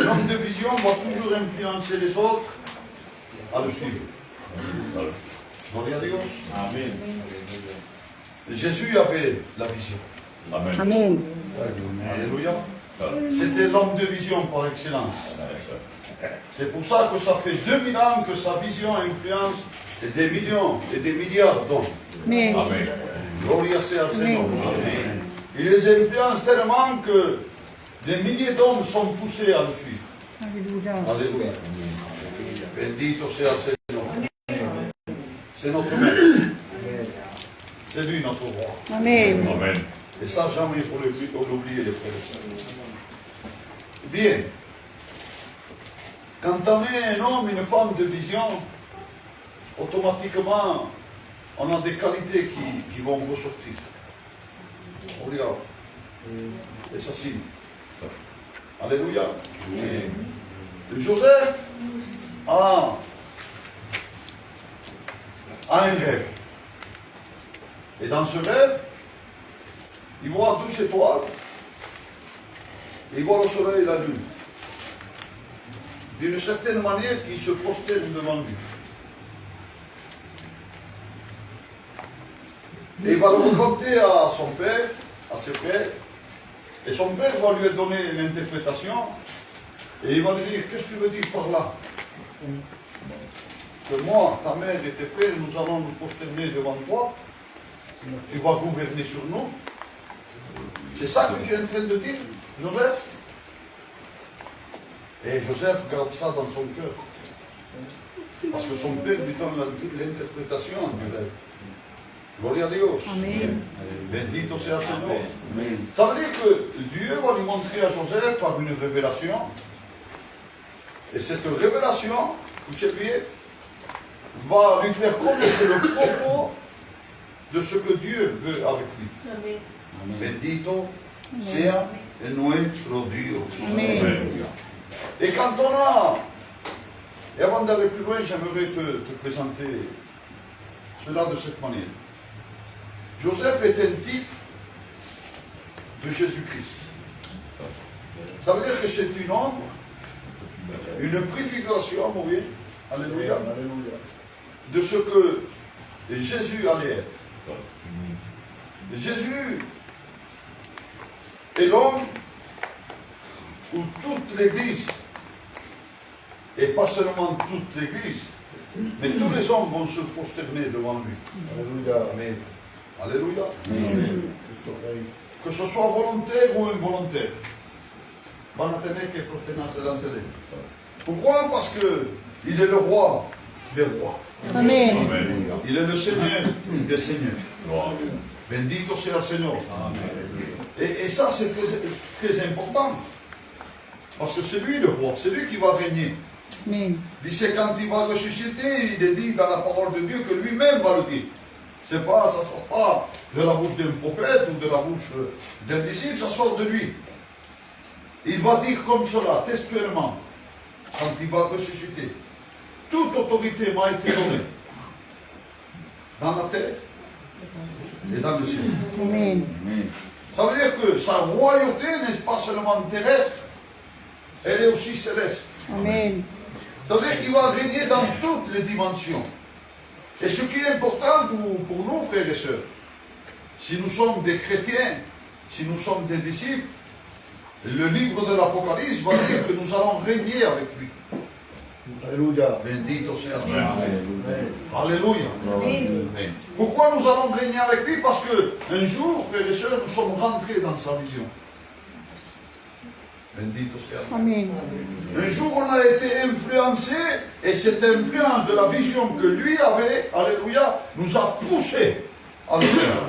l'homme de vision va toujours influencer les autres à le suivre. Gloria a Dios. Amen. Jésus avait la vision. Amen. Amen. Alléluia. C'était l'homme de vision par excellence. C'est pour ça que ça fait 2000 ans que sa vision influence des millions et des milliards d'hommes. Amen. Amen. Gloria sea al Señor. Amen. Il les influence tellement que des milliers d'hommes sont poussés à le suivre. Alléluia. Alléluia. Bendito sea el Señor. C'est notre maître. C'est lui notre roi. Amen. Amen. Et ça, jamais il faut l'oublier, les frères et sœurs. Bien. Quand on est un homme, une femme de vision, automatiquement, on a des qualités qui vont ressortir. On regarde. Et ça signe. Alléluia. Joseph a un rêve. Et dans ce rêve, il voit 12 étoiles, et il voit le soleil et la lune. D'une certaine manière, qui se prosternent devant lui. Et il va le raconter à son père, à ses frères, et son père va lui donner l'interprétation, et il va lui dire, qu'est-ce que tu veux dire par là? Que moi, ta mère et tes frères, nous allons nous prosterner devant toi, tu vas gouverner sur nous. C'est ça que tu es en train de dire, Joseph? Et Joseph garde ça dans son cœur. Parce que son père lui donne l'interprétation du rêve. Gloria a Dios. Amen. Bendito sea el Señor. Ça veut dire que Dieu va lui montrer à Joseph par une révélation. Et cette révélation, écoutez-bien, va lui faire connaître le propos de ce que Dieu veut avec lui. Bendito sea nuestro Dios. Amen. Et quand on a, et avant d'aller plus loin, j'aimerais te présenter cela de cette manière. Joseph est un type de Jésus-Christ. Ça veut dire que c'est une ombre, une préfiguration, oui, alléluia, de ce que Jésus allait être. Jésus est l'homme où toute l'Église, et pas seulement toute l'Église, mais tous les hommes vont se prosterner devant lui. Alléluia. Amen. Alléluia. Amen. Que ce soit volontaire ou involontaire. Pourquoi? Parce qu'il est le roi des rois. Amen. Il est le Seigneur des seigneurs. Bendito sea el Señor. Et ça, c'est très important. Parce que c'est lui le roi, c'est lui qui va régner. Amen. C'est quand il va ressusciter, il est dit dans la parole de Dieu que lui-même va le dire. C'est pas, ça ne sort pas de la bouche d'un prophète ou de la bouche d'un disciple, ça sort de lui. Il va dire comme cela, textuellement, quand il va ressusciter. Toute autorité m'a été donnée dans la terre et dans le ciel. Amen. Ça veut dire que sa royauté n'est pas seulement terrestre, elle est aussi céleste. Amen. Ça veut dire qu'il va régner dans toutes les dimensions. Et ce qui est important pour nous, frères et sœurs, si nous sommes des chrétiens, si nous sommes des disciples, le livre de l'Apocalypse va dire que nous allons régner avec lui. Alléluia. Bendito sea el Señor. Alléluia. Amen. Pourquoi nous allons régner avec lui? Parce qu'un jour, frères et sœurs, nous sommes rentrés dans sa vision. Bendito sea el Señor. Amen. Un jour, on a été influencé, et cette influence de la vision que lui avait, alléluia, nous a poussé à le faire.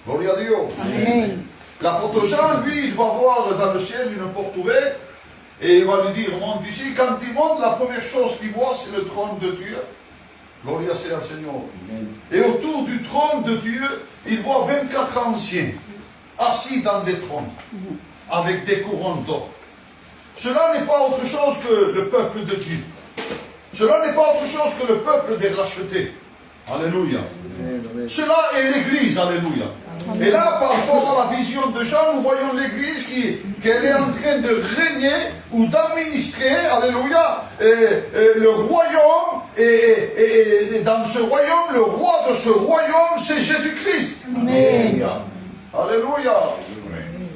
Gloria a Dieu. Amen. L'apôtre Jean, lui, il va voir dans le ciel une porte ouverte, et il va lui dire, monte ici. Quand il monte, la première chose qu'il voit, c'est le trône de Dieu. Gloria sea al Seigneur. Et autour du trône de Dieu, il voit 24 anciens, assis dans des trônes, avec des couronnes d'or. Cela n'est pas autre chose que le peuple de Dieu. Cela n'est pas autre chose que le peuple des rachetés. Alléluia. Amen. Amen. Cela est l'Église, alléluia. Et là, par rapport à la vision de Jean, nous voyons l'Église qu'elle est en train de régner ou d'administrer, alléluia, le royaume. Et dans ce royaume, le roi de ce royaume, c'est Jésus-Christ. Amen. Alléluia.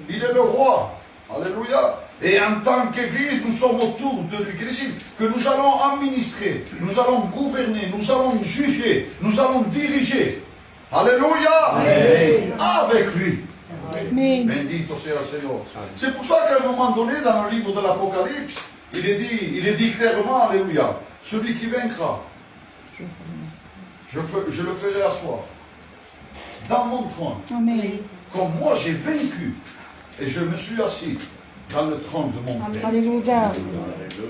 Il est le roi. Alléluia. Et en tant qu'Église, nous sommes autour de l'Église que nous allons administrer, nous allons gouverner, nous allons juger, nous allons diriger. Alléluia. Amen. Avec lui. Amen. Bendito sea le Seigneur. C'est pour ça qu'à un moment donné, dans le livre de l'Apocalypse, il est dit clairement, alléluia, celui qui vaincra, je le ferai asseoir dans mon trône, Amen. comme moi j'ai vaincu, et je me suis assis dans le trône de mon Père. Alléluia.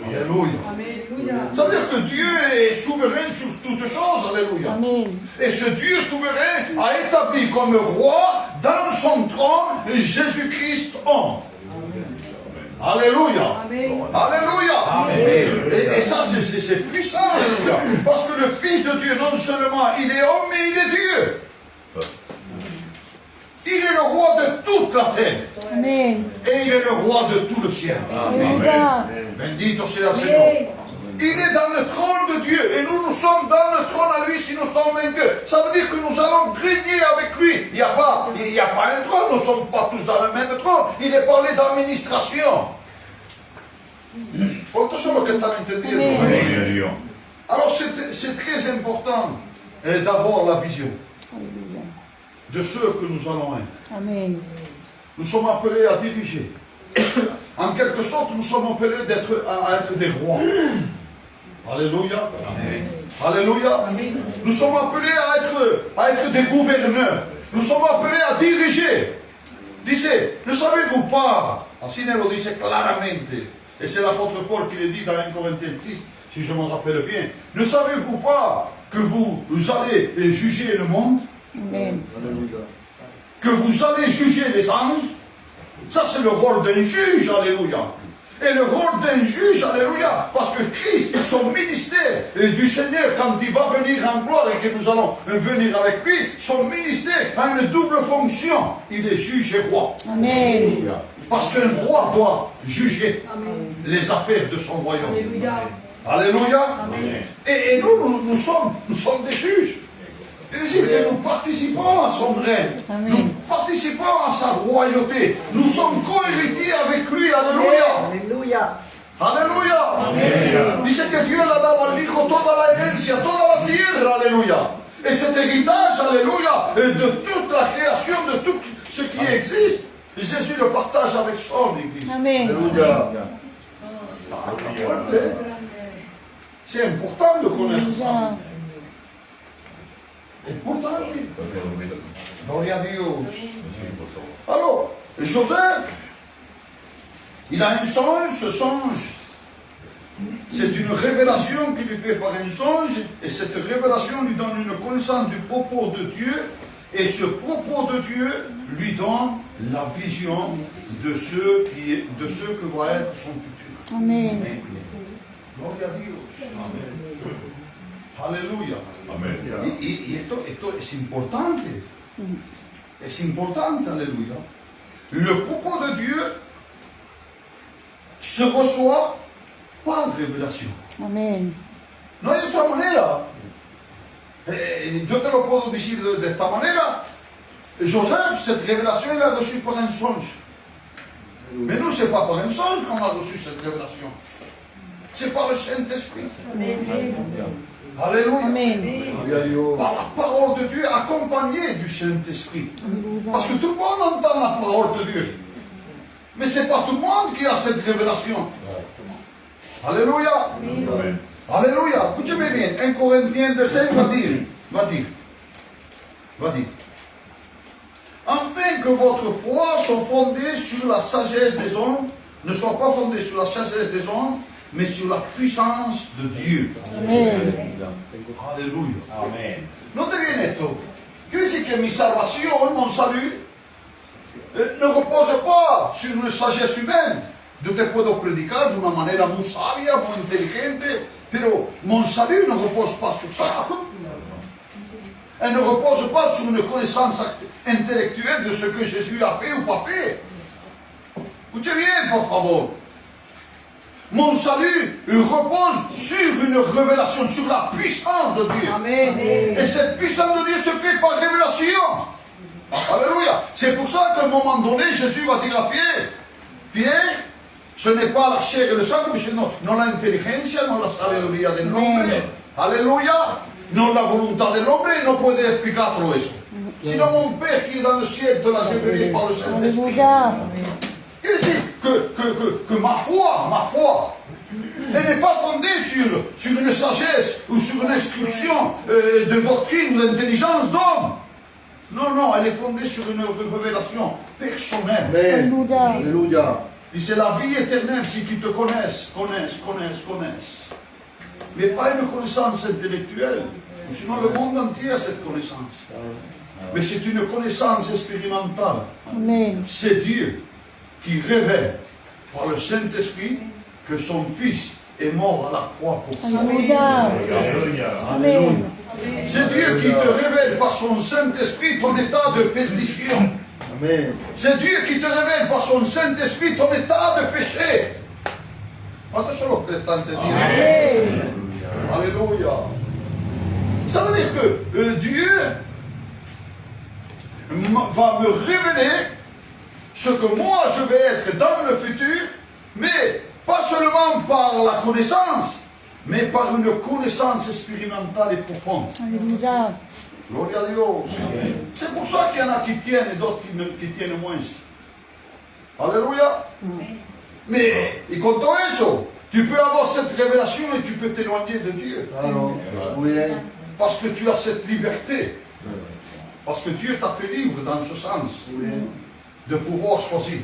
Alléluia. Ça veut dire que Dieu est souverain sur toutes choses, alléluia. Amen. Et ce Dieu souverain a établi comme roi dans son trône Jésus-Christ homme. Alléluia. Alléluia. Et ça, c'est puissant, alléluia. Parce que le Fils de Dieu, non seulement il est homme, mais il est Dieu. Il est le roi de toute la terre. Amen. Et il est le roi de tout le ciel. Alléluia. Bendito sea le Seigneur. Il est dans le trône de Dieu. Et nous sommes dans le trône à lui si nous sommes vaincus. Ça veut dire que nous allons régner avec lui. Il n'y a pas un trône. Nous ne sommes pas tous dans le même trône. Il est parlé d'administration. Quanto sono che t'hanno entendido? Alors c'est très important d'avoir la vision Alléluia. de ce que nous allons être. Amen. Nous sommes appelés à diriger. En quelque sorte, nous sommes appelés à être des rois. Alléluia. Amen. Alléluia. Amen. Nous sommes appelés à être des gouverneurs. Nous sommes appelés à diriger. Dice, ne savez-vous pas, ainsi le dit clairement, et c'est l'apôtre Paul qui le dit dans 1 Corinthiens 6, si je me rappelle bien, ne savez-vous pas que vous allez juger le monde? Amen. Que vous allez juger les anges? Ça, c'est le rôle d'un juge, alléluia. Et le rôle d'un juge, alléluia, parce que Christ, son ministère du Seigneur, quand il va venir en gloire et que nous allons venir avec lui, son ministère a une double fonction. Il est juge et roi. Amen. Parce qu'un roi doit juger les affaires de son royaume. Alléluia. Et nous sommes des juges. C'est-à-dire que nous participons à son règne. Amen. Nous participons à sa royauté. Nous sommes co-héritiers avec lui. Alléluia. Alléluia. Dice que Dios le ha dado al Hijo toda la herencia, toda la tierra. Alléluia. Et cet héritage, alléluia, de toute la création, de tout ce qui existe, Jésus le partage avec son Église. Amen. Alléluia. C'est important de connaître ça. Alléluia. Importante. Gloria a Dios. Alors, Joseph, il a un songe, ce songe, c'est une révélation qu'il lui fait par un songe, et cette révélation lui donne une connaissance du propos de Dieu, et ce propos de Dieu lui donne la vision de ce que va être son futur. Amen. Gloria a Dios. Alléluia. Y esto es importante. Es importante, alléluia. Le propos de Dieu se reçoit par révélation. Amen. No hay otra manera. Yo te lo puedo decir de esta manera. Joseph, cette révélation, il l'a reçue par un songe. Mais nous, ce n'est pas par un songe qu'on a reçu cette révélation. C'est par le Saint-Esprit. Alléluia. Amen. Par la parole de Dieu accompagnée du Saint-Esprit. Alléluia. Parce que tout le monde entend la parole de Dieu. Mais ce n'est pas tout le monde qui a cette révélation. Alléluia. Alléluia. Écoutez-moi bien. 1 Corinthiens 2:5 va dire. Afin que votre foi soit fondée sur la sagesse des hommes, ne soit pas fondée sur la sagesse des hommes, mais sur la puissance de Dieu. Amen. Alléluia. Amen. Note bien esto. Quiere decir que mi salvación, mon salut, ne repose pas sur une sagesse humaine. Yo te puedo predicar de una manera muy sabia, muy inteligente, pero mon salut ne repose pas sur ça. Elle ne repose pas sur une connaissance intellectuelle de ce que Jésus a fait ou pas fait. Écoutez bien, por favor. Mon salut repose sur une révélation, sur la puissance de Dieu. Amen. Et cette puissance de Dieu se fait par révélation. Alléluia. C'est pour ça qu'à un moment donné, Jésus va dire à Pierre, Pierre, ce n'est pas la chair et le sang, mais non l'intelligencia, non la sabiduría del hombre. Alléluia. Non la volontà dell'uomo, non puede explicarlo eso. Sinon mon Père qui est dans le ciel te l'a révélé par le Saint-Esprit. Alléluia. Il dit que ma foi, elle n'est pas fondée sur une sagesse ou sur une instruction de doctrine ou d'intelligence d'homme. Non, non, elle est fondée sur une révélation personnelle. Amen. Alléluia. Alléluia. Et c'est la vie éternelle si tu te connaisses. Mais pas une connaissance intellectuelle. Sinon le monde entier a cette connaissance. Mais c'est une connaissance expérimentale. Amen. C'est Dieu qui révèle par le Saint-Esprit que son Fils est mort à la croix pour ça. Alléluia. Amen. C'est Dieu qui te révèle par son Saint-Esprit ton état de perdition. Amen. C'est Dieu qui te révèle par son Saint-Esprit ton état de péché. Attention au prétendant de Dieu. Amen. Alléluia. Ça veut dire que Dieu va me révéler ce que moi je vais être dans le futur, mais pas seulement par la connaissance, mais par une connaissance expérimentale et profonde. Alléluia. Gloria a Dios. C'est pour ça qu'il y en a qui tiennent et d'autres qui tiennent moins. Alléluia. Mais, y con todo eso, tu peux avoir cette révélation et tu peux t'éloigner de Dieu. Claro. Muy bien. Parce que tu as cette liberté. Parce que Dieu t'a fait libre dans ce sens Muy bien. de pouvoir choisir.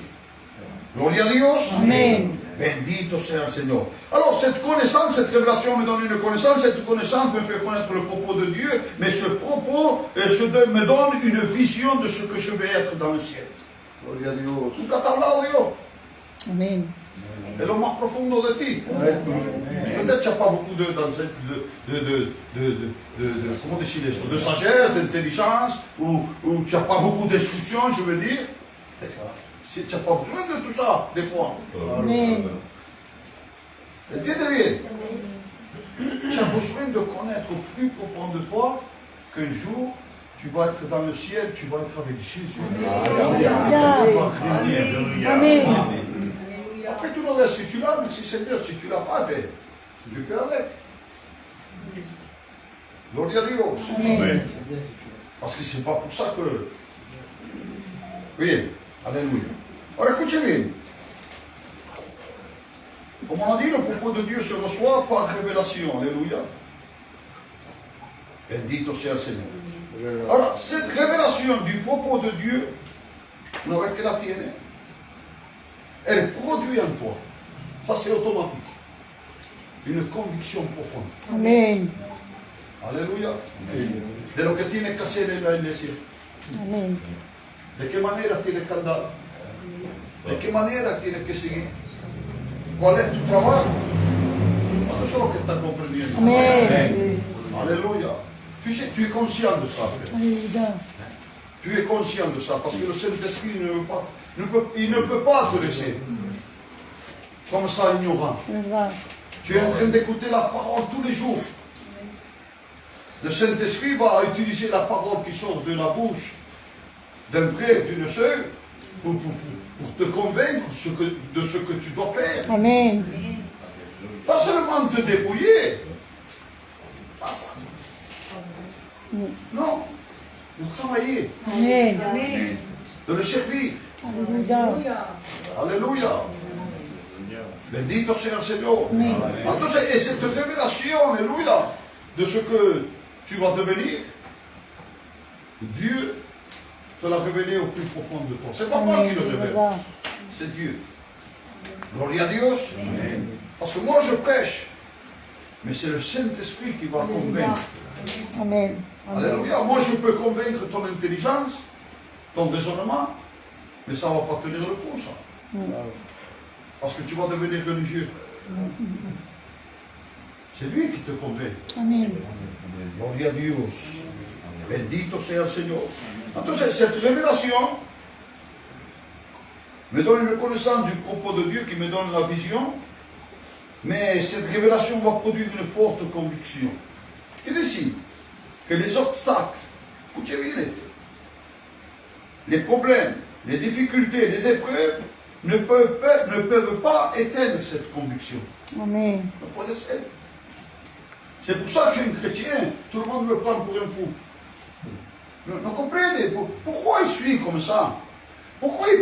Gloria a Dios. Amen. Bendito sea el Señor. Alors, cette connaissance, cette révélation me donne une connaissance. Cette connaissance me fait connaître le propos de Dieu. Mais ce propos me donne une vision de ce que je vais être dans le ciel. Gloria a Dios. Nunca te ha hablado Dios. Amen. Es lo más profundo de ti. Peut-être qu'il n'y a pas beaucoup comment décider ça, de sagesse, d'intelligence, ou tu n'as pas beaucoup d'instruction, je veux dire. Tu n'as pas besoin de tout ça, des fois. Amen. Entiende bien. Tu as besoin de connaître au plus profond de toi qu'un jour, tu vas être dans le ciel, tu vas être avec Jésus. Alléluia. Tu vas régner. Amen. Après tout le reste, si tu l'as, merci Seigneur. Si tu ne l'as pas, ben, tu fais avec. Gloria a Dios. Amen. Parce que c'est pas pour ça que... Oui, alléluia. Alors écoutez bien. Comme on a dit, le propos de Dieu se reçoit par révélation. Alléluia. Bendito sea el Seigneur. Alors, cette révélation du propos de Dieu, una vez que la tiene, elle produit en toi. Ça, c'est automatique. Une conviction profonde. Amen. Alléluia. De lo que tiene que hacer en la iglesia. Amen. ¿De qué manera tienes que andar? ¿De qué manera tienes que seguir? ¿Cuál es tu trabajo? Eso es lo que estás comprendiendo. Amen. Alléluia. Tu sais, tu es conscient de ça. Frère. Alléluia. Tu es conscient de ça parce que le Saint-Esprit il ne peut pas te laisser comme ça ignorant. Alléluia. Tu es en train d'écouter la parole tous les jours. Le Saint-Esprit va utiliser la parole qui sort de la bouche d'un frère, d'une sœur, pour te convaincre de ce que tu dois faire. Amen. Pas seulement te débrouiller. Pas ça. Non. De travailler, Amen. de le servir. Alléluia. Alléluia. Bendito sea el Señor. Amen. Entonces, et cette révélation, alléluia, de ce que tu vas devenir, Dieu te l'a révélé au plus profond de toi. C'est pas moi qui le révèle, Alléluia. c'est Dieu. Gloria a Dios. Parce que moi je prêche, mais c'est le Saint-Esprit qui va convaincre. Amen. Alléluia. Moi je peux convaincre ton intelligence, ton raisonnement, mais ça ne va pas tenir le coup, ça. Parce que tu vas devenir religieux. C'est lui qui te convainc. Amen. Gloria a Dios. Bendito sea el Señor. Entonces, cette révélation me donne une connaissance du propos de Dieu qui me donne la vision, mais cette révélation va produire une forte conviction. Qui décide que les obstacles, écoutez bien, les problèmes, les difficultés, les épreuves ne peuvent pas éteindre cette conviction. Amen. No puede ser. C'est pour ça qu'un chrétien, tout le monde me prend pour un fou. Non comprenez pourquoi il suit comme ça? Pourquoi il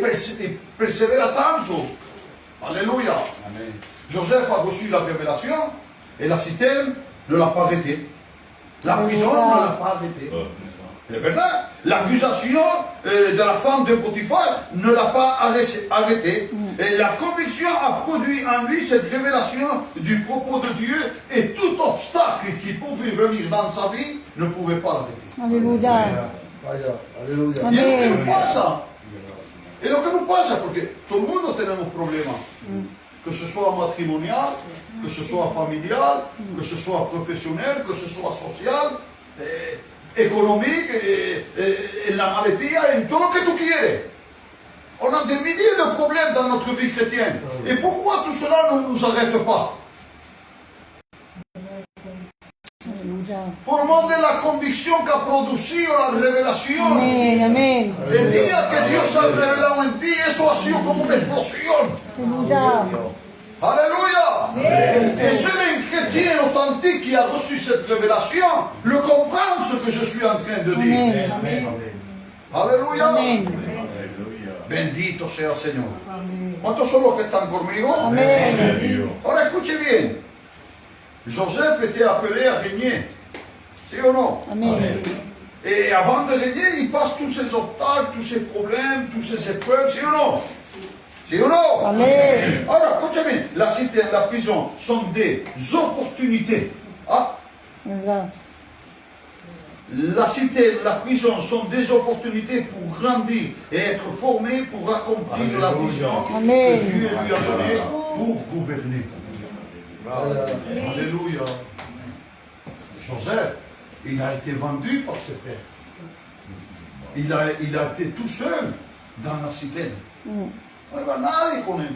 persévère tanto? Alléluia. Amen. Joseph a reçu la révélation et la citerne ne l'a pas arrêté. La prison ne l'a pas arrêté. C'est vrai. L'accusation de la femme de Potiphar ne l'a pas arrêté. Et la conviction a produit en lui cette révélation du propos de Dieu et tout obstacle qui pouvait venir dans sa vie ne pouvait pas l'arrêter. Alléluia. Vaya, aleluya. Amen. Y es lo que pasa. Es lo que nos pasa, porque todo el mundo tenemos problemas. Que ce soit matrimonial, que ce soit familial, que ce soit professionnel, que ce soit social, économique, en la maladie, en tout lo que tú quieres. On a des milliers de problèmes dans notre vie chrétienne. Et pourquoi tout cela ne nous arrête pas? Alléluia. Por medio de la convicción que ha producido la revelación. Amen. Amen. El día que Dios ha revelado en ti, eso ha sido como una explosión. Alléluia. Alléluia. Et seul un chrétien authentique qui a reçu cette révélation le comprend ce que je suis en train de dire. Amen. Alléluia. Amen. Bendito sea el Señor. ¿Cuántos son los que están conmigo? Amen. Ahora escuche bien. Joseph était appelé à régner. C'est ou non? Amen. Et avant de régner, il passe tous ces obstacles, tous ces problèmes, toutes ces épreuves. C'est ou non? C'est ou non? Amen. Alors, écoutez bien. La cité et la prison sont des opportunités. Ah, Voilà. la cité et la prison sont des opportunités pour grandir et être formé pour accomplir la vision Amen. que Dieu lui a donnée pour gouverner. Alléluia. Joseph, il a été vendu par ses frères. Il a été tout seul dans la cité. Non aveva nadie con él.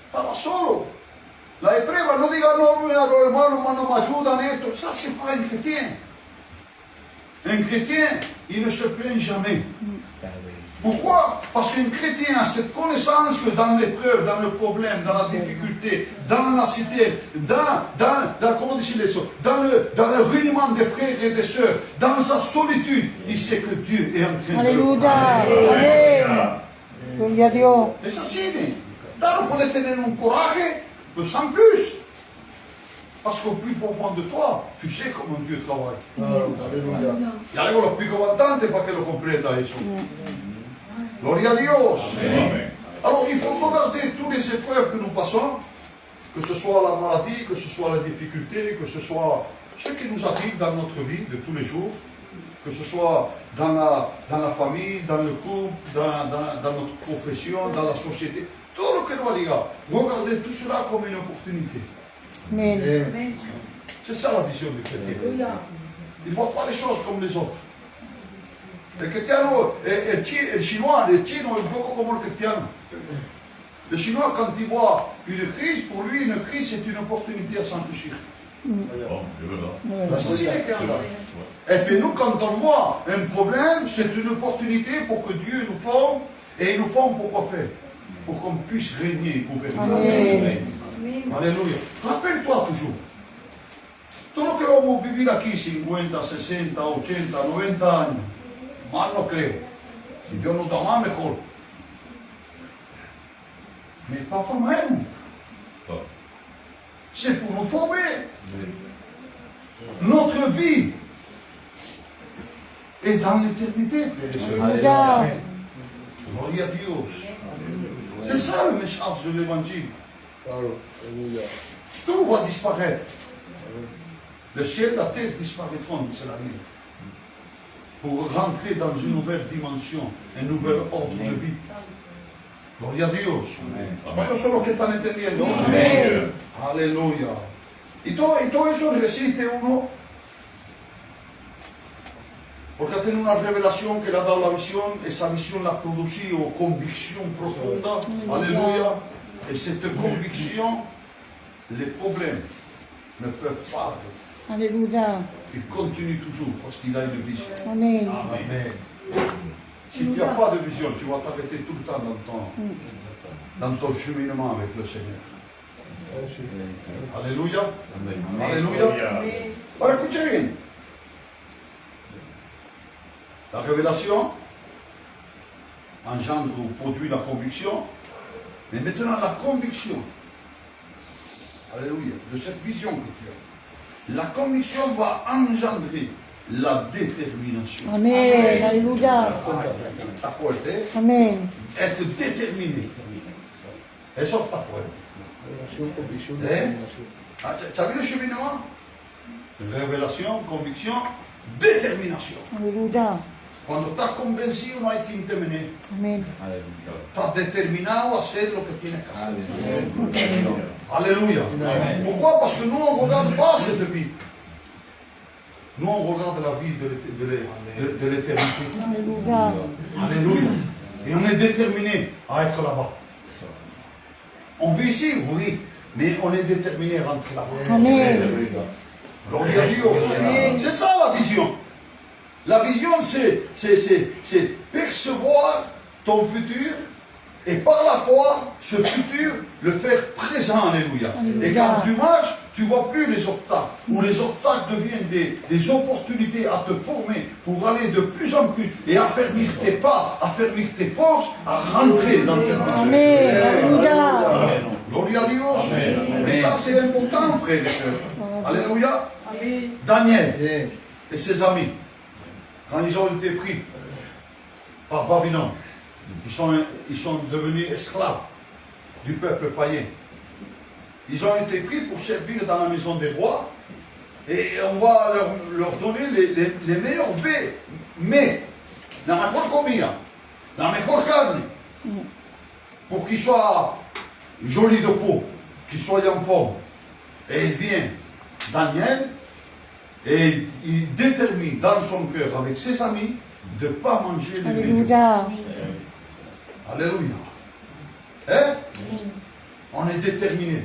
Estaba solo. La prueba no diga no, los hermanos no me ayudan esto. Ça, c'est pas un chrétien. Un chrétien, il ne se plaint jamais. Pourquoi? Parce qu'un chrétien a cette connaissance que dans l'épreuve, dans le problème, dans la difficulté, dans la cité, comment dire les choses, dans le réunion des frères et des sœurs, dans sa solitude, il sait que Dieu est en train de le Alléluia. faire. Amen. Gloria a Dios. Es así, claro, puedes tener un coraje, pero sans plus. Parce qu'au plus profond de toi, tu sais comment Dieu travaille. Aleluya. Y algo lo explico bastante para que lo comprenda eso. Gloria a Dios. Alors, il faut regarder toutes les épreuves que nous passons, que ce soit la maladie, que ce soit la difficulté, que ce soit ce qui nous arrive dans notre vie de tous les jours, que ce soit dans la famille, dans le couple, dans notre profession, dans la société, tout ce que nous arrive. Regardez tout cela comme une opportunité. Amen. C'est ça la vision du chrétien. Il ne voit pas les choses comme les autres. El cristiano, el chinois, le chino est beaucoup comme le cristiano. Le chinois, quand il voit une crise, pour lui, une crise, c'est une opportunité à s'enrichir. La société qui est là. Et puis nous, quand on voit un problème, c'est une opportunité pour que Dieu nous forme. Et il nous forme pour quoi faire? Pour qu'on puisse régner et gouverner. Amen. Alléluia. Rappelle-toi toujours. Todo lo que vamos a vivir aquí, 50, 60, 80, 90 años, mal no creo. Si Dios nos da más, mejor. Mais pas former. C'est pour nous former. Notre vie est dans l'éternité, frères et sœurs. Alléluia. Gloria a Dios. C'est ça le message de l'évangile. Claro, aleluya. Tout va disparaître. Le ciel, la terre disparaîtront, c'est la Bible. Pour rentrer dans une nouvelle dimension, un nouvel ordre de vie. Gloria a Dios. ¿Cuántos son los que están entendiendo? Amen. Aleluya. Y todo eso resiste uno porque tiene una revelación que le ha dado la visión, esa visión la ha producido convicción profunda, alléluia, et cette conviction, les problèmes ne peuvent pas, Alléluia. ils continuent toujours parce qu'il a une vision. Amen. Amen. Si tu n'as pas de vision, tu vas t'arrêter tout le temps dans ton cheminement avec le Seigneur. Alléluia. Alléluia. Alors écoutez bien. La révélation engendre ou produit la conviction, mais maintenant la conviction, alléluia, de cette vision que tu as, la conviction va engendrer la détermination. Amen. Alléluia. Ta foi, Amen. être déterminé. Et sauf ta foi. Tu as vu le cheminement? Révélation, conviction, détermination. Alléluia. Cuando estás convencido no hay quien te menee. Amen. Estás determinado a hacer lo que tienes que hacer. Alléluia. Pourquoi? Parce que nous on ne regarde pas cette vie. Nous on regarde la vie de l'éternité. Alléluia. Alléluia. Et on est déterminé à être là-bas. On vit ici, oui, mais on est déterminé à rentrer là-bas. Amen. Gloria a Dios. C'est ça la vision. La vision, c'est percevoir ton futur et par la foi, ce futur, le faire présent. Alléluia. Et quand tu marches, tu ne vois plus les obstacles. Ou les obstacles deviennent des opportunités à te former pour aller de plus en plus et affermir tes pas, affermir tes forces, à rentrer dans cette vision. Amen. Alléluia. Gloria a Dios. Mais ça, c'est important, frères et sœurs. Alléluia. Daniel et ses amis, quand ils ont été pris par Babylone, ils sont devenus esclaves du peuple païen. Ils ont été pris pour servir dans la maison des rois et on va leur donner les meilleurs baies, mais la mejor comida, la mejor carne, pour qu'ils soient jolis de peau, qu'ils soient en forme. Et il vient, Daniel, et il détermine dans son cœur avec ses amis de ne pas manger les médiocres. Alléluia. Alléluia. Hein? On est déterminé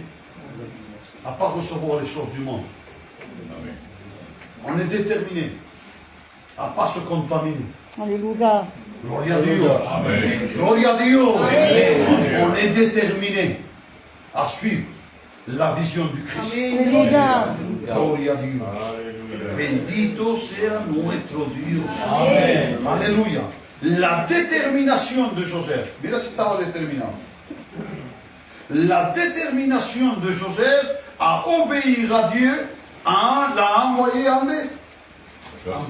à ne pas recevoir les choses du monde. On est déterminé à ne pas se contaminer. Alléluia. Gloria a Dios. Gloria a Dios. On est déterminé à suivre la vision du Christ. Alléluia. Gloria a Dios. Bendito sea nuestro Dios. Alléluia. La détermination de Joseph. Mira si estaba determinado. La détermination de Joseph à obéir à Dieu l'a envoyé en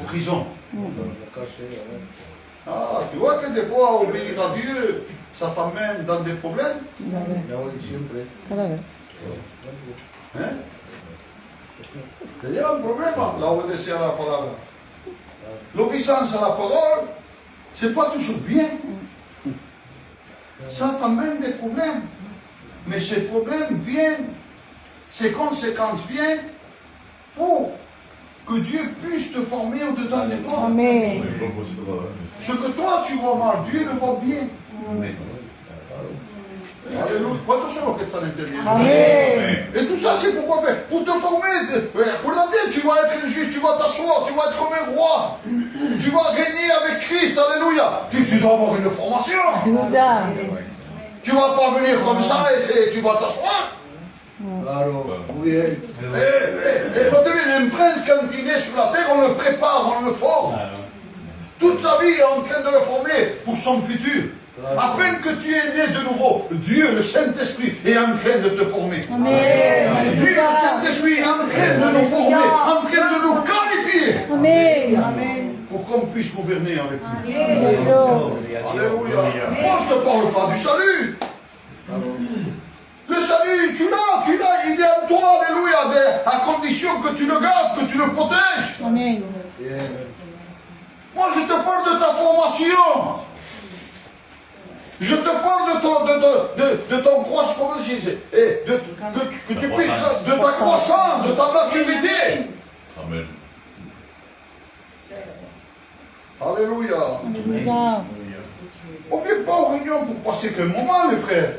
prison. Ah, tu vois que des fois, obéir à Dieu, ça t'amène dans des problèmes. Cada vez. ¿Eh? Te lleva un problema la obedecer a la palabra. L'obéissance à la parole, c'est pas toujours bien. Ça t'amène des problèmes. Mais ces problèmes viennent, ces conséquences viennent pour que Dieu puisse te former au-dedans de toi. Amen. Ce que toi tu vois mal, Dieu le voit bien. Alléluia. ¿Cuántos son los que están entendiendo? Amen. Et tout ça, c'est pourquoi faire? Pour te former. Regardez, tu vas être un juge, tu vas t'asseoir, tu vas être comme un roi. Tu vas régner avec Christ. Alléluia. Tu dois avoir une formation. Alléluia. Tu ne vas pas venir comme ça et tu vas t'asseoir. Claro, muy bien. Un prince, quand il est sur la terre, on le prépare, on le forme. Toute sa vie est en train de le former pour son futur. À peine que tu es né de nouveau, Dieu, le Saint-Esprit, est en train de te former. Amen. Dieu, le Saint-Esprit, est en train de nous former, en train de nous qualifier Amen. pour qu'on puisse gouverner avec lui. Alléluia. Alléluia. Moi, je ne te parle pas du salut. Le salut, tu l'as, il est en toi, alléluia, à condition que tu le gardes, que tu le protèges. Amen. Moi, je te parle de ta formation. Je te parle de ton croissance, comment dire, que tu puisses, de ta croissance, de ta maturité. Amen. Alléluia. Alléluia. On ne vient pas aux réunions pour passer qu'un moment, les frères.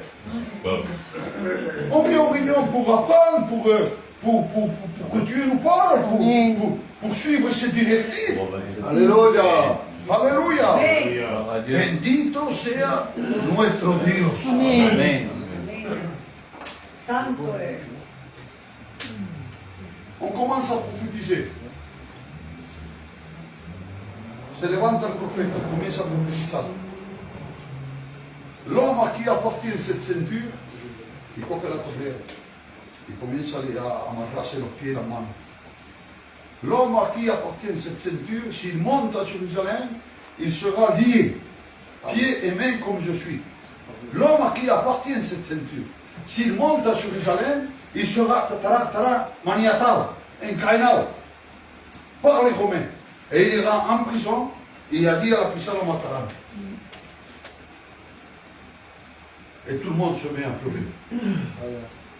On vient aux réunions pour apprendre, pour que Dieu nous parle, pour suivre ses directives. Alléluia. Alléluia. Gloire à Dieu. Bendito sea nuestro Dios. Amen. Amen. Santo es. On commence à prophétiser. Se levanta el profeta, comienza a profetizar. L'homme à qui appartient cette ceinture, il coge la correa y comienza a amarrarse los pieds y las manos. L'homme à qui appartient cette ceinture, s'il monte à Jérusalem, il sera lié, pieds et mains comme je suis. L'homme à qui appartient cette ceinture, s'il monte à Jérusalem, il sera maniatado, encadenado par les Romains. Et il ira en prison, et il a dit à la prison le matarán. Et tout le monde se met à pleurer.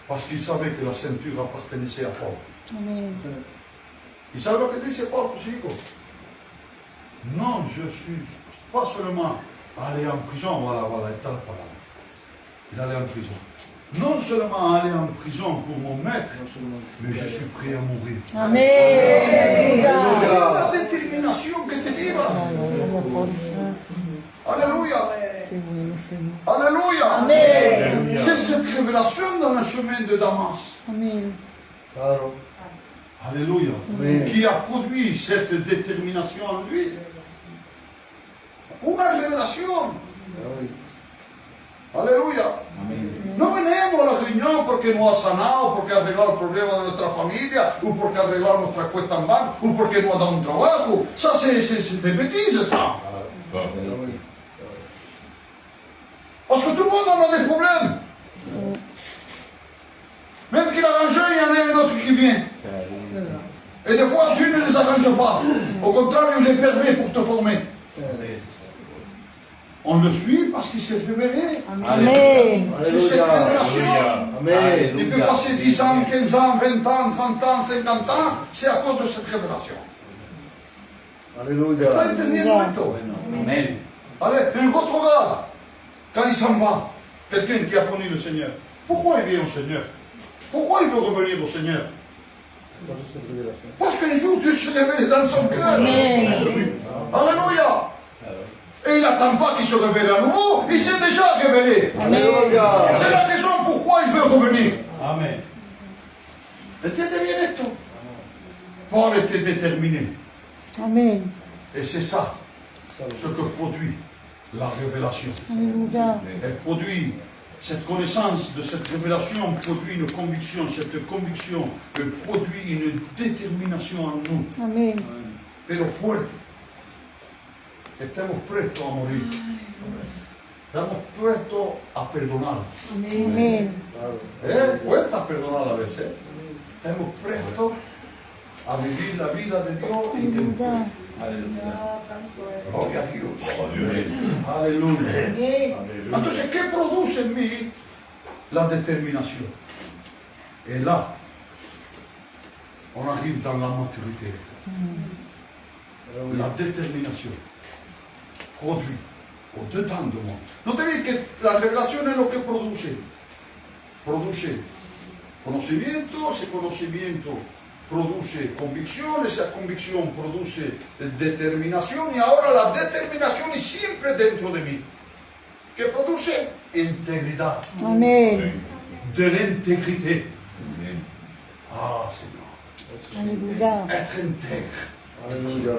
Parce qu'il savait que la ceinture appartenait à Paul. Amen. Il savait ce que disait Paul, chicos. Non, je suis pas seulement allé en prison, voilà, est la parole. Il allait en prison. Non seulement aller en prison pour mon maître, mais je suis prêt à mourir. Amen. Alléluia. La détermination que te diva. Alléluia. Alléluia. Amen. C'est cette révélation dans le chemin de Damas. Amen. Claro. Alléluia. Amen. Qui a produit cette détermination en lui. Una révélation. Aleluya. No venimos a la reunión porque nos ha sanado, porque ha arreglado el problema de nuestra familia, o porque ha arreglado nuestra cuesta en banco, o porque nos ha dado un trabajo. Ça, c'est des bêtises, ça. Parce que tout le monde en a des problèmes. Même qu'il arrange, il y en a un autre qui vient. Et des fois, tu ne les arranges pas. Au contraire, il les permet pour te former. On le suit parce qu'il s'est révélé. Amen. C'est cette révélation. Amen. Il peut passer 10 ans, 15 ans, 20 ans, 30 ans, 50 ans. C'est à cause de cette révélation. Alléluia. ¿Está entendiendo esto? Amen. Allez, un autre gars, quand il s'en va, quelqu'un qui a connu le Seigneur, pourquoi il vient au Seigneur? Pourquoi il veut revenir au Seigneur? Parce qu'un jour Dieu se révèle dans son cœur. Amen. Alléluia. Et il n'attend pas qu'il se révèle à nouveau, il s'est déjà révélé. Alléluia. C'est la raison pourquoi il veut revenir. Amen. Entiende bien esto. Paul était déterminé. Amen. Et c'est ça ce que produit la révélation. Alléluia. Elle produit, cette connaissance de cette révélation produit une conviction. Cette conviction produit une détermination en nous. Amen. Pero fuerte. Estamos prestos a morir. Estamos prestos a perdonar. Amen. Cuesta perdonar a veces. Estamos prestos a vivir la vida de Dios y que Alléluia. gloria a Dios. Aleluya. Entonces, ¿qué produce en mí la détermination? Et là, on arrive dans la maturité. La détermination produit au-dedans de moi. Notez bien que la revelación es lo que produce. Produce conocimiento, ese conocimiento produce convicción, esa convicción produce determinación y ahora la determinación es siempre dentro de mí. Que produce integridad. Amen. De l'intégrité. Ah, Seigneur. Alléluia. Être intègre. Alléluia.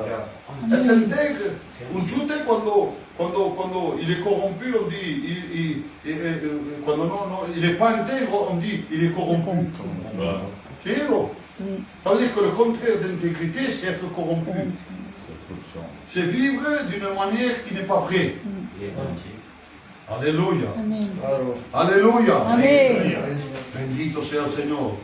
Être intègre. Un chute quand il est corrompu, on dit, quand il n'est pas intègre, on dit, il est corrompu. C'est vrai. Ça veut dire que le contraire d'intégrité, c'est être corrompu. C'est vivre d'une manière qui n'est pas vraie. Alléluia. Amen. Claro. Alléluia. Amen. Bendito sea el Señor.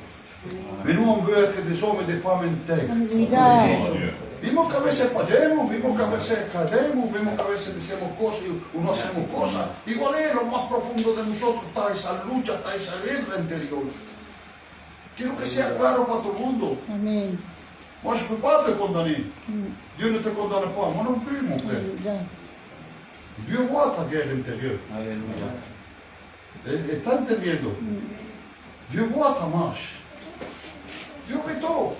Mais nous, on veut être des hommes et des femmes intègres. Aleluya. Vimos que a veces fallemos, vimos que a veces caemos, vimos que a veces decimos cosas y no hacemos cosas. Igual es, lo más profundo de nosotros está esa lucha, está esa guerra interior. Quiero que sea claro para todo el mundo. Amén. Moi, je ne peux pas te condamner. Dieu ne te condamne pas, moi non plus, mon frère. Aleluya. Dieu voit ta guerre intérieure. Está entendiendo? Dieu voit ta marche. Dieu fait tout.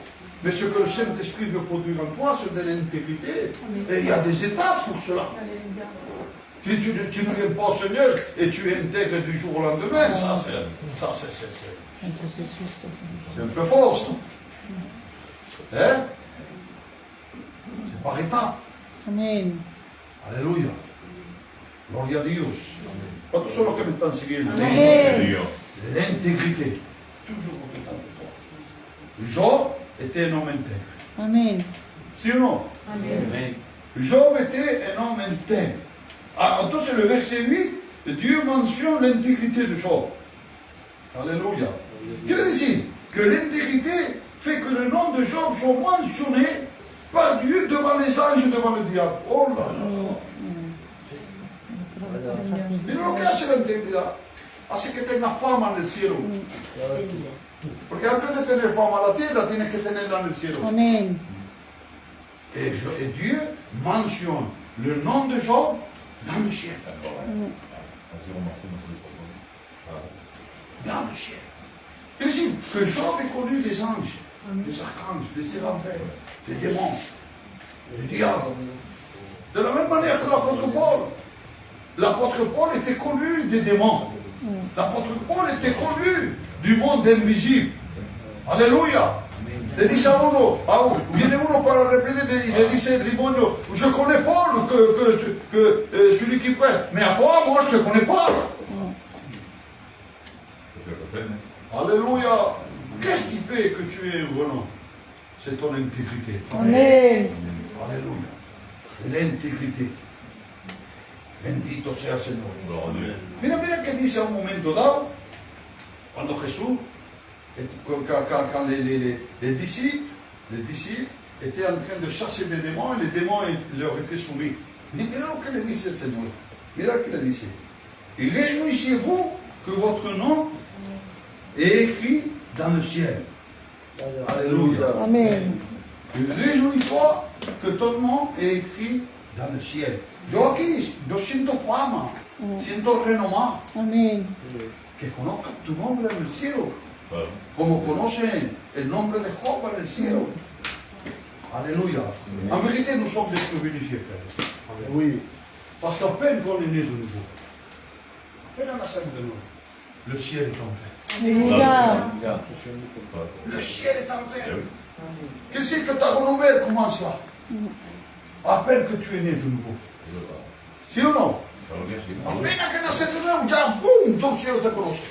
Mais ce que le Saint-Esprit veut produire en toi, c'est de l'intégrité. Et il y a des étapes pour cela. Si tu ne viens pas au Seigneur et tu intègres du jour au lendemain, ça c'est Un processus. un peu fort, ça. Hein? C'est par étapes. Amén. Aleluya. Gloria a Dios. ¿Cuántos son los que me están siguiendo? Amén. L'intégrité. Toujours autant de toi. Job était un homme intègre. Amén. Si ou non? Job était un homme intègre. Ah, entonces le verset 8, Dieu mentionne l'intégrité de Job. Alléluia. Quiere decir que l'intégrité fait que le nom de Job soit mentionné par Dieu devant les anges et devant le diable. Oh là là. Mira lo que hace la integridad. Hace que tenga fama en el cielo. Porque antes de tener fama en la tierra, tienes que tenerla en el cielo. Amén. Et Dieu mentionne le nom de Job dans le ciel. Dans le ciel. C'est-à-dire que Job est connu des anges, des archanges, des séraphins, des démons, des diables. De la même manière que l'apôtre Paul. L'apôtre Paul était connu des démons. L'apôtre Paul était connu du monde invisible. Alléluia. Le dice a uno, viene uno para reprender y le dice el demonio, je connais Paul, que celui qui prête, mais à toi, moi, je ne te connais pas. Alléluia. Qu'est-ce qui fait que tu es heureux? C'est ton intégrité. Amén. Alléluia. L'intégrité. Bendito sea el Señor. Mira que dice a un momento dado, cuando Jesús, quand les disciples étaient en train de chasser des démons et les démons leur étaient soumis. Mira lo que le dice el Señor. Mira lo que le dice. Et réjouissez-vous que votre nom est écrit dans le ciel. Alléluia. Amén. Réjouis-toi que ton nom est écrit dans le ciel. Yo aquí, yo siento fama, siento renomá, Amén. que conozcan tu nombre en el cielo, como conocen el nombre de Job en el cielo. Alléluia. En vérité, nous sommes des privilégiés, frères. Oui. Parce qu'à peine qu'on est né de nouveau, à peine on a saisi de nous, le ciel est en fait. Aleluya. Le ciel est en fait. Qu'est-ce que ta renommée commence là? À peine que tu es né de nouveau. ¿Sí o no? Apenas que naces de nuevo, ya ¡pum! Todo el cielo te conoce.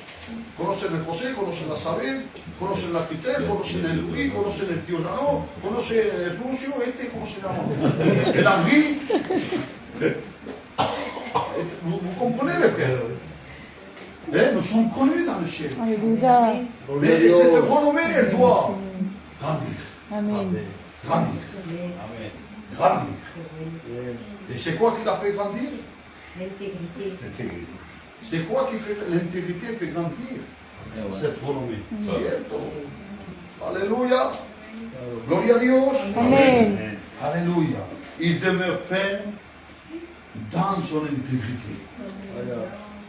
Conocen el José, conocen la Sabel, conocen la Quitel, conocen el Luis, conocen el tío Janó, conocen el Lucio, ¿cómo se llama? El Henri. Vous comprenez les frères? Nous sommes connus dans le ciel. Aleluya. Mais cette renommée, elle doit grandir. Amén. Grandir. Grandir. Et c'est quoi qui l'a fait grandir? L'intégrité. C'est quoi qui fait l'intégrité fait grandir cette renommée? Cierto. Alléluia. Gloria a Dios. Amén. Alléluia. Il demeure ferme dans son intégrité.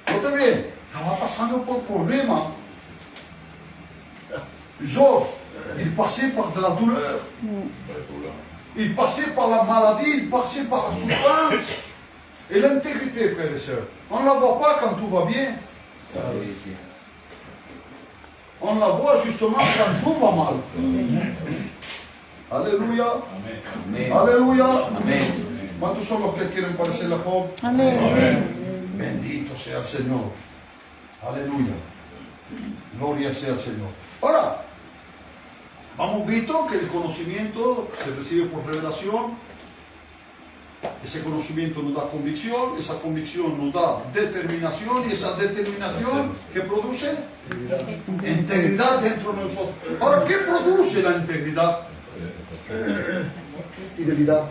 Note bien, estaba pasando por problemas. Job, il passait par de la douleur. Il passait par la maladie, il passait par la souffrance. Et l'intégrité, frères et sœurs, on ne la voit pas quand tout va bien. On la voit justement quand tout va mal. Alléluia. Alléluia. ¿Cuántos son los que quieren parecer a Job? Amén. Bendito sea el Señor. Aleluya. Gloria sea el Señor. Ahora, hemos visto que el conocimiento se recibe por revelación. ese conocimiento nos da convicción, esa convicción nos da determinación y esa determinación que produce integridad dentro de nosotros. Ahora, ¿qué produce la integridad? Fidelidad.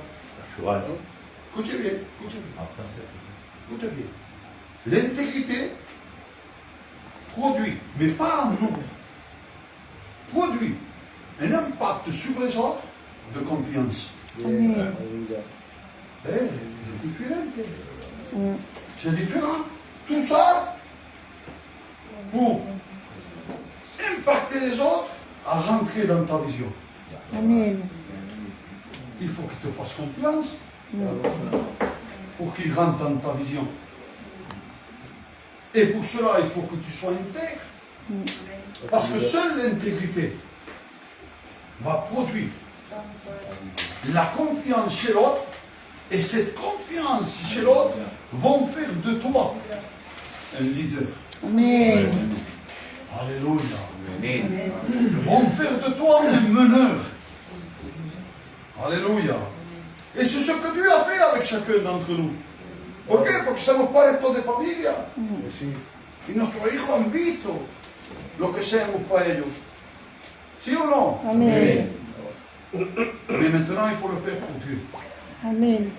Escuche bien, écoutez bien. L'intégrité produit, mais pas en nous, produit un impact sur les autres de confiance. Amen. Aleluya. C'est différent. C'est différent. Tout ça pour impacter les autres à rentrer dans ta vision. Amen. Il faut qu'ils te fassent confiance pour qu'ils rentrent dans ta vision. Et pour cela, il faut que tu sois intègre. Parce que seule l'intégrité va produire la confiance chez l'autre. Et cette confiance chez l'autre vont faire de toi un leader. Amen. Alléluia. Vont faire de toi un meneur. Alléluia. Et c'est ce que Dieu a fait avec chacun d'entre nous. ¿Por qué? Porque somos partos de familia. Sí. Y nuestros hijos han visto lo que seamos para ellos. ¿Sí o no? Amen. Mais maintenant, il faut le faire pour Dieu. Amen.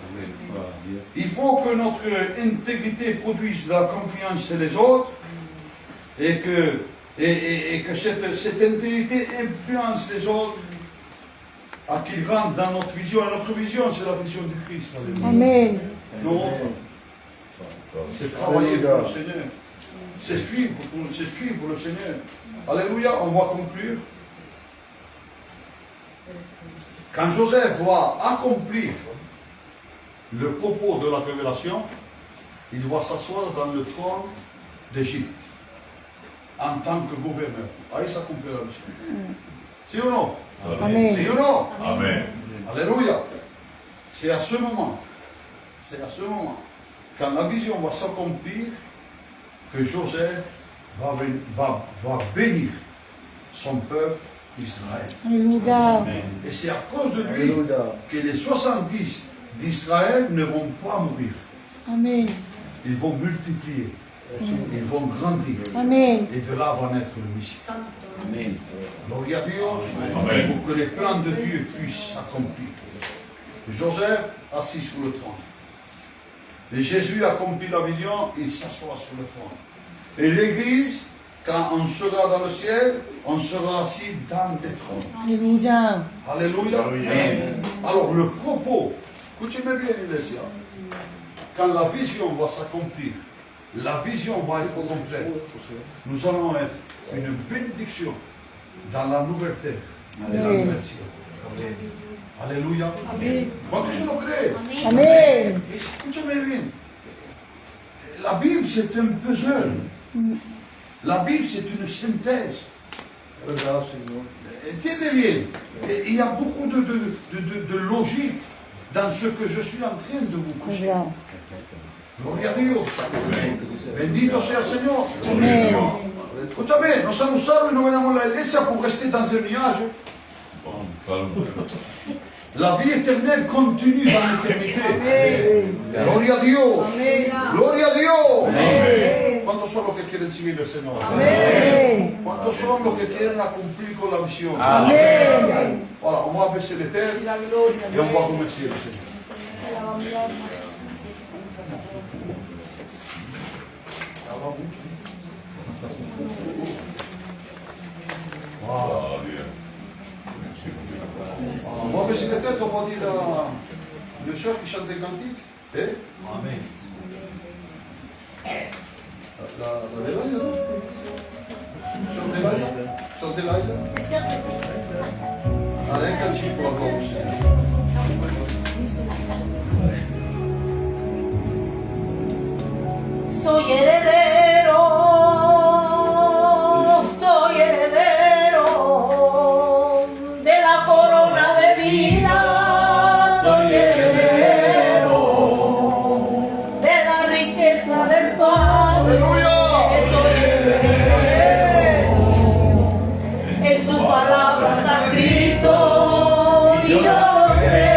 Il faut que notre intégrité produise la confiance chez les autres et que cette intégrité influence les autres à qu'ils rentrent dans notre vision. Et notre vision, c'est la vision du Christ. Alléluia. Amen. Non, c'est travailler pour le Seigneur. C'est suivre le Seigneur. Alléluia, on va conclure. Quand Joseph doit accomplir le propos de la révélation, il doit s'asseoir dans le trône d'Égypte en tant que gouverneur. Ahí s'accomplit la mission. Si ou non? Amen. Si ou non? Amen. Alléluia. C'est à ce moment, quand la vision va s'accomplir, que Joseph va bénir son peuple Israël. Alléluia. Et c'est à cause de lui Alléluia. que les 70 d'Israël ne vont pas mourir. Amen. Ils vont multiplier. Ils vont grandir. Amen. Et de là va naître le Messie. Amen. Gloria a Dios. Amen. Pour que les plans de Dieu puissent s'accomplir. Joseph assis sur le trône. Et Jésus accomplit la vision, il s'assoit sur le trône. Et l'Église, quand on sera dans le ciel, on sera assis dans des trônes. Alléluia. Alléluia. Amen. Alors le propos, écoutez-moi bien, Iglesia, quand la vision va s'accomplir, la vision va être complète, nous allons être une bénédiction dans la nouvelle terre et la Amen. nouvelle ciel. Alléluia. Quantos lo creen? Amen. Escúchame bien. La Bible, c'est un puzzle. La Bible, c'est une synthèse. Verdad, Señor. Entiendez bien. Et il y a beaucoup de logique dans ce que je suis en train de vous prêcher. Verdad. Gloria a Dios. Bendito sea el Señor. Amén. No, escúchame, nos han usado y no venimos a la iglesia por rester dans un nuage. La vie éternelle continue dans l'éternité. Gloria a Dios. Gloria a Dios. ¿Cuántos son los que quieren seguir al Señor? Amen. ¿Cuántos son los que quieren cumplir con la visión? Amen. Voilà, on va baisser les têtes et on va remercier le Seigneur. Voilà. On va baisser les têtes, on va dire le chœur qui chante des cantiques. Eh? Amen. La Delaïda. Sur Delaïda. Sur Delaïda. Allez, un cantique pour la gloire du Seigneur. Soy heredero, soy heredero de la corona de vida, soy heredero de la riqueza del Padre, soy heredero, en su palabra está escrito y yo creo.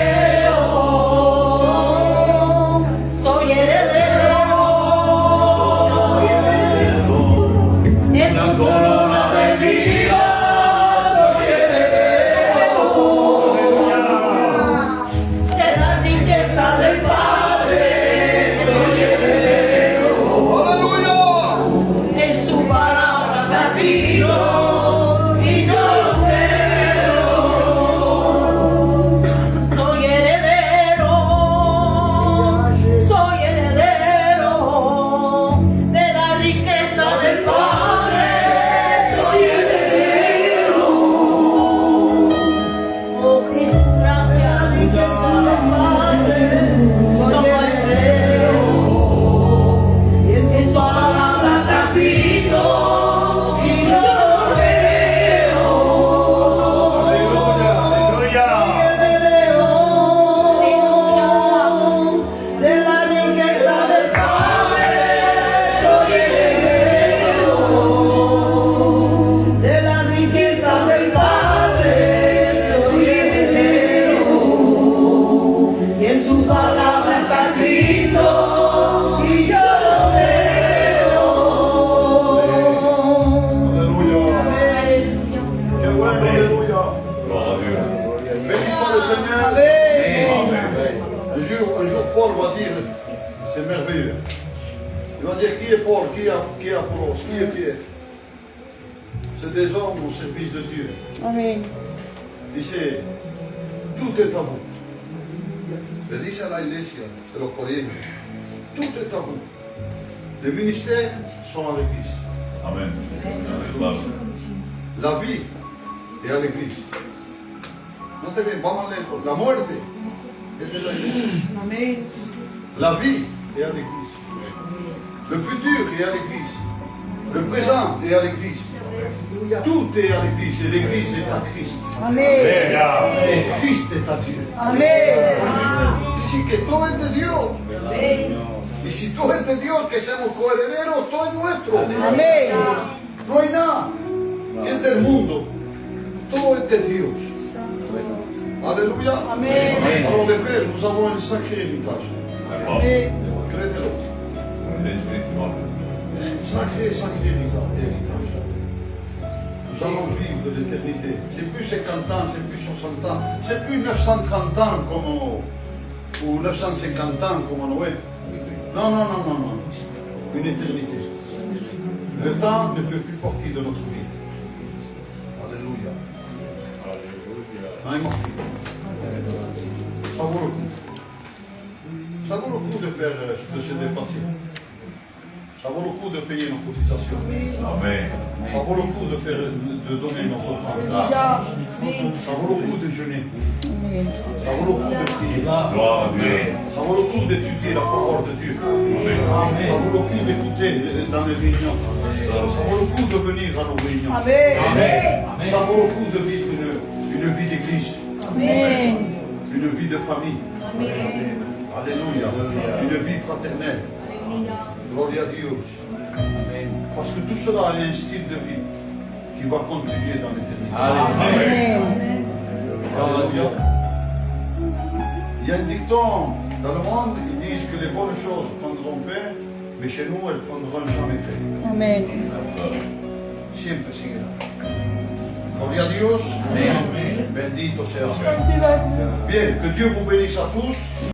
Seigneur. Un jour, Paul va dire, c'est merveilleux. Il va dire qui est Paul, qui est Apollos, qui est Pierre. C'est des hommes au service de Dieu. Amen. Dice, tout est à vous. Le dice a la iglesia, se los corriente. Tout est à vous. Les ministères sont à l'église. Amen. La vie est à l'église. Notez bien, vamos lejos. La muerte est de la iglesia. Amén. La vie est à l'église. Le futur est à l'église. Le présent est à l'église. Tout est à l'église et l'église est à Christ. Amen. Et Christ est à Dieu. Amen. Dice que todo es de Dios. Y si todo es de Dios, que seamos coherederos, todo es nuestro. Amen. No hay nada que es del mundo. Todo es de Dios. Alléluia. Amen. Alors les frères, nous avons un sacré héritage. Créez-le. Un sacré héritage. Nous allons vivre l'éternité. C'est plus 50 ans, c'est plus 60 ans, c'est plus 930 ans ou 950 ans comme Noé. Non. Une éternité. Le temps ne fait plus partie de notre vie. Alléluia. Alléluia. Ça vaut le coup. Ça vaut le coup de se dépasser. Ça vaut le coup de payer nos cotisations. Amen. Ça vaut le coup de donner nos offrandes. Ça vaut le coup de jeûner. Amen. Ça vaut le coup de prier. Gloire à Dieu. Ça vaut le coup d'étudier la parole de Dieu. Ça vaut le coup d'écouter dans les réunions. Ça vaut le coup de venir à nos réunions. Amen. Ça vaut le coup de vivre une vie d'église, Amen. une vie de famille. Alléluia. Une vie fraternelle. Gloria a Dieu. Parce que tout cela a un style de vie qui va contribuer dans l'éternité. Amen. Alléluia. Il y a un dicton dans le monde, ils disent que les bonnes choses prendront fin, mais chez nous, elles ne prendront jamais fin. Amen. Siempre seguirá. Gloria a Dios. Bendito sea el Señor. Bien, que Dieu vous bénisse à tous.